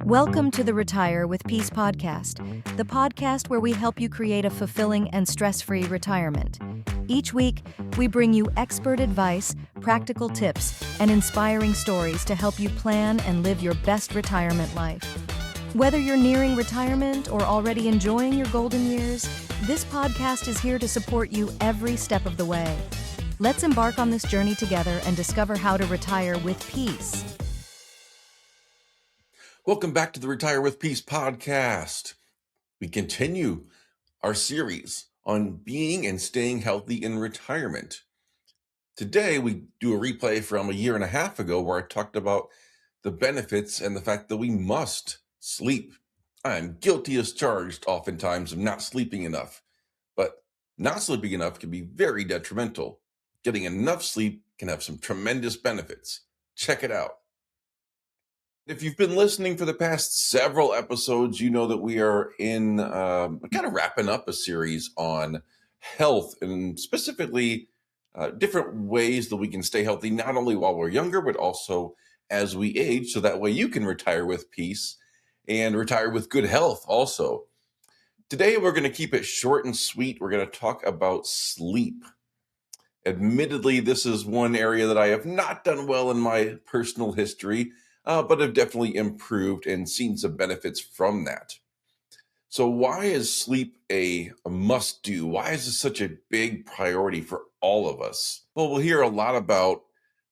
Welcome to the Retire with Peace podcast, the podcast where we help you create a fulfilling and stress-free retirement. Each week, we bring you expert advice, practical tips, and inspiring stories to help you plan and live your best retirement life. Whether you're nearing retirement or already enjoying your golden years, this podcast is here to support you every step of the way. Let's embark on this journey together and discover how to retire with peace. Welcome back to the Retire with Peace podcast. We continue our series on being and staying healthy in retirement. Today, we do a replay from a year and a half ago where I talked about the benefits and the fact that we must sleep. I'm guilty as charged oftentimes of not sleeping enough, but not sleeping enough can be very detrimental. Getting enough sleep can have some tremendous benefits. Check it out. If you've been listening for the past several episodes, you know that we are in kind of wrapping up a series on health and specifically different ways that we can stay healthy, not only while we're younger, but also as we age, so that way you can retire with peace and retire with good health also. Today, we're going to keep it short and sweet. We're going to talk about sleep. Admittedly, this is one area that I have not done well in my personal history, but have definitely improved and seen some benefits from that. So why is sleep a must-do? Why is this such a big priority for all of us? Well, we'll hear a lot about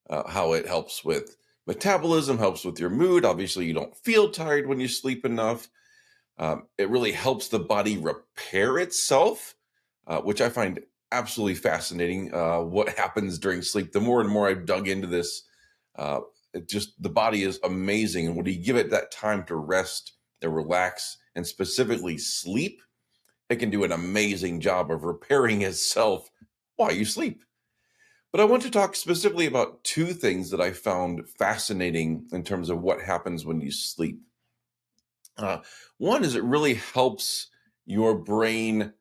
how it helps with metabolism, helps with your mood. Obviously, you don't feel tired when you sleep enough. It really helps the body repair itself, which I find absolutely fascinating, what happens during sleep. The more and more I've dug into this, the body is amazing. And when you give it that time to rest and relax and specifically sleep, it can do an amazing job of repairing itself while you sleep. But I want to talk specifically about two things that I found fascinating in terms of what happens when you sleep. One is it really helps your brain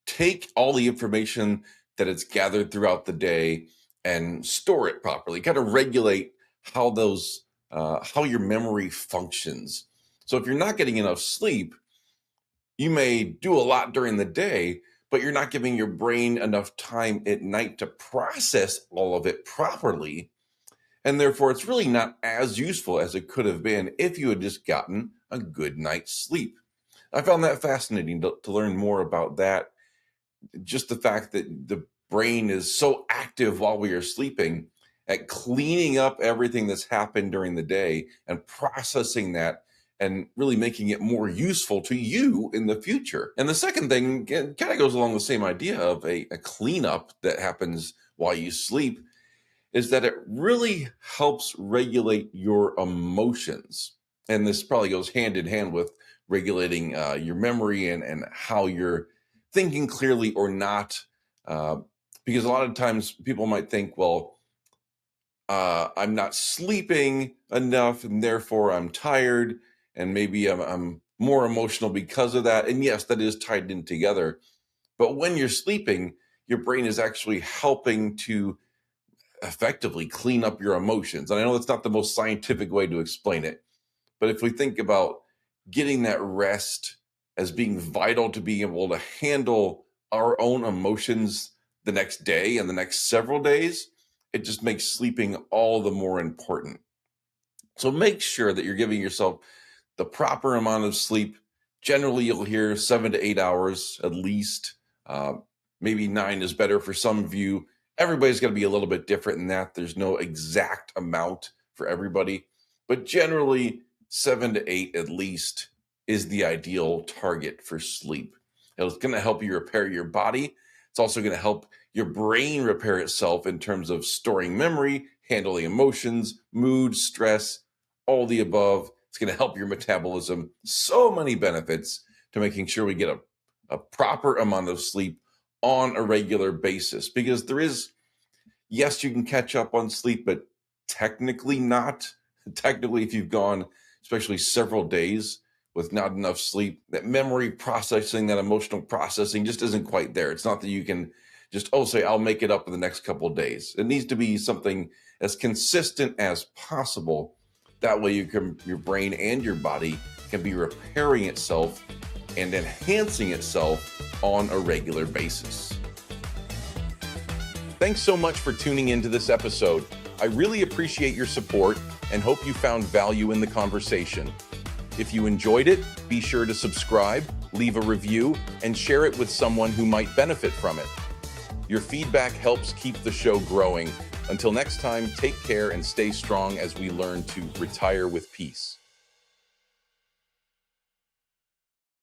take all the information that it's gathered throughout the day and store it properly, kind of regulate how your memory functions. So if you're not getting enough sleep, you may do a lot during the day, but you're not giving your brain enough time at night to process all of it properly. And therefore, it's really not as useful as it could have been if you had just gotten a good night's sleep. I found that fascinating to learn more about that. Just the fact that the brain is so active while we are sleeping at cleaning up everything that's happened during the day and processing that and really making it more useful to you in the future. And the second thing kind of goes along the same idea of a cleanup that happens while you sleep, is that it really helps regulate your emotions. And this probably goes hand in hand with regulating your memory and how you're thinking clearly or not. Because a lot of times people might think, well, I'm not sleeping enough and therefore I'm tired and maybe I'm more emotional because of that. And yes, that is tied in together. But when you're sleeping, your brain is actually helping to effectively clean up your emotions. And I know that's not the most scientific way to explain it, but if we think about getting that rest as being vital to being able to handle our own emotions the next day and the next several days, it just makes sleeping all the more important. So make sure that you're giving yourself the proper amount of sleep. Generally, you'll hear 7 to 8 hours at least. Maybe 9 is better for some of you. Everybody's going to be a little bit different in that. There's no exact amount for everybody, but generally 7 to 8 at least is the ideal target for sleep. It's going to help you repair your body. It's also going to help your brain repair itself in terms of storing memory, handling emotions, mood, stress, all the above. It's going to help your metabolism. So many benefits to making sure we get a proper amount of sleep on a regular basis. Because there is, yes, you can catch up on sleep, but technically not. Technically, if you've gone, especially several days with not enough sleep, that memory processing, that emotional processing just isn't quite there. It's not that you can just, say, I'll make it up in the next couple of days. It needs to be something as consistent as possible That way your brain and your body can be repairing itself and enhancing itself on a regular basis. Thanks so much for tuning into this episode. I really appreciate your support and hope you found value in the conversation. If you enjoyed it, be sure to subscribe, leave a review, and share it with someone who might benefit from it. Your feedback helps keep the show growing. Until next time, take care and stay strong as we learn to retire with peace.